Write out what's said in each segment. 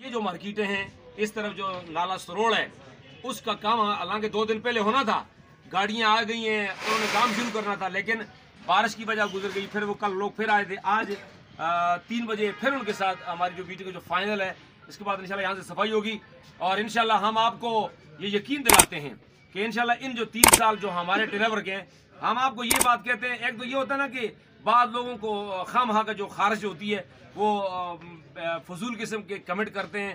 ये जो मार्केटें हैं, इस तरफ जो नाला सरोड़ है, उसका काम हालांकि 2 दिन पहले होना था। गाड़ियां आ गई हैं, उन्होंने काम शुरू करना था, लेकिन बारिश की वजह गुजर गई। फिर वो कल लोग फिर आए थे। आज 3 बजे फिर उनके साथ हमारी जो मीटिंग जो फाइनल है, इसके बाद इंशाल्लाह यहाँ से सफाई होगी। और इंशाल्लाह हम आपको ये यकीन दिलाते हैं कि इंशाल्लाह इन जो 3 साल जो हमारे टेलीवर के हैं, हम आपको ये बात कहते हैं। एक तो ये होता है ना कि बाद लोगों को खामखा का जो खारिश होती है, वो फजूल किस्म के कमेंट करते हैं,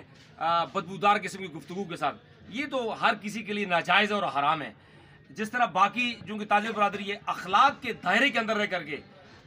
बदबूदार किस्म की गुफ्तगू के साथ। ये तो हर किसी के लिए नाजायज़ और हराम है। जिस तरह बाकी जो कि ताजिर बरादरी है, अखलाक के दायरे के अंदर रह करके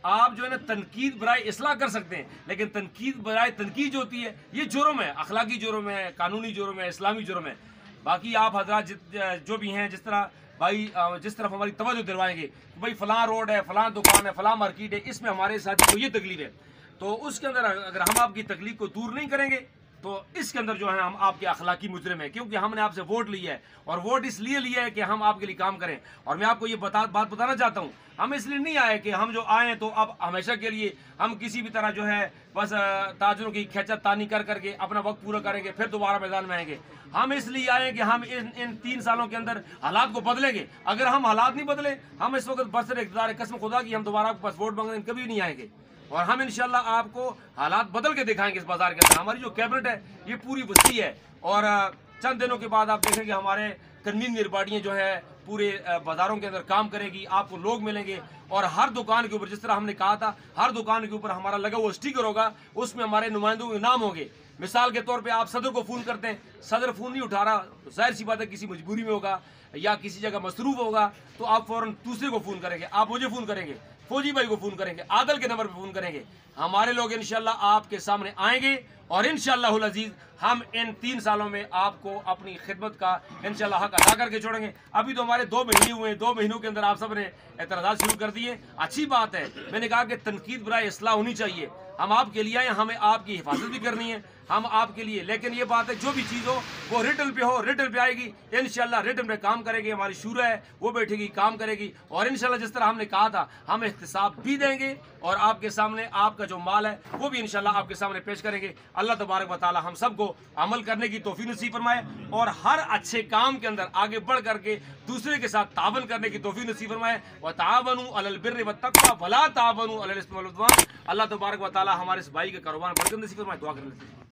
आप जो है ना तनकीद बराए इसलाह कर सकते हैं, लेकिन तनकीद बराए तनकीद जो होती है, ये जुर्म है, अखलाकी जुर्म है, कानूनी जुर्म है, इस्लामी जुर्म है। बाकी आप हजरात जो भी हैं, जिस तरह भाई जिस तरफ हमारी तवज्जो दिलवाएंगे कि भाई फलां रोड है, फलां दुकान है, फलां मार्केट है, इसमें हमारे साथी को ये तकलीफ है, तो उसके अंदर अगर हम आपकी तकलीफ को दूर नहीं करेंगे तो इसके अंदर जो है हम आपके अखलाकी मुजरिम है, क्योंकि हमने आपसे वोट लिया है। और वोट इसलिए लिया है कि हम आपके लिए काम करें। और मैं आपको ये बात बताना चाहता हूँ, हम इसलिए नहीं आए कि हम जो आए तो अब हमेशा के लिए हम किसी भी तरह जो है बस ताजरों की खेचतानी कर करके अपना वक्त पूरा करेंगे, फिर दोबारा मैदान में आएंगे। हम इसलिए आए कि हम इन 3 सालों के अंदर हालात को बदलेंगे। अगर हम हालात नहीं बदले, हम इस वक्त बरसर इक़्तिदार कसम खुदा की हम दोबारा आपके पास वोट मांगने कभी नहीं आएंगे। और हम इंशाल्लाह आपको हालात बदल के दिखाएंगे इस बाजार के अंदर। हमारी जो कैबिनेट है ये पूरी वसी है, और चंद दिनों के बाद आप देखेंगे हमारे कन्वीनर बॉडियाँ जो है पूरे बाजारों के अंदर काम करेगी, आपको लोग मिलेंगे। और हर दुकान के ऊपर, जिस तरह हमने कहा था, हर दुकान के ऊपर हमारा लगा हुआ स्टिकर होगा, उसमें हमारे नुमाइंदों के नाम होंगे। मिसाल के तौर पे आप सदर को फ़ोन करते हैं, सदर फ़ोन नहीं उठा रहा, तो जाहिर सी बात है किसी मजबूरी में होगा या किसी जगह मसरूफ होगा, तो आप फ़ौरन दूसरे को फ़ोन करेंगे, आप मुझे फ़ोन करेंगे, फौजी भाई को फ़ोन करेंगे, आदल के नंबर पे फ़ोन करेंगे। हमारे लोग इंशाल्लाह आपके सामने आएंगे और इंशाल्लाह अज़ीज़ हम इन 3 सालों में आपको अपनी खिदमत का इंशाल्लाह हक अदा करके छोड़ेंगे। अभी तो हमारे 2 महीने हुए हैं, 2 महीनों के अंदर आप सब ने एतराज़ात शुरू कर दिए। अच्छी बात है, मैंने कहा कि तनकीद बराए इस्लाह होनी चाहिए। हम आपके लिए आए, हमें आपकी हिफाजत भी करनी है, हम आपके लिए। लेकिन ये बात है, जो भी चीज़ हो वो रिटर्न पे हो, रिटर्न पे आएगी इंशाल्लाह। रिटर्न पे काम करेगी, हमारी शूरा है वो बैठेगी, काम करेगी। और इंशाल्लाह जिस तरह हमने कहा था, हम एहतिसाब भी देंगे और आपके सामने आपका जो माल है वो भी इंशाल्लाह आपके सामने पेश करेंगे। अल्लाह तबारक व तआला हम सबको अमल करने की तौफीक नसीब फरमाए और हर अच्छे काम के अंदर आगे बढ़ करके दूसरे के साथ तावन करने की तौफीक नसीब फरमाए। व तावनु अलल बिर्रि वत तक़वा वला तावनु अलल इस्मि वल उद्वान। अल्लाह तबारक व तआला हमारे इस भाई के कारोबार में बरकत नसीब फरमाए। दुआ करने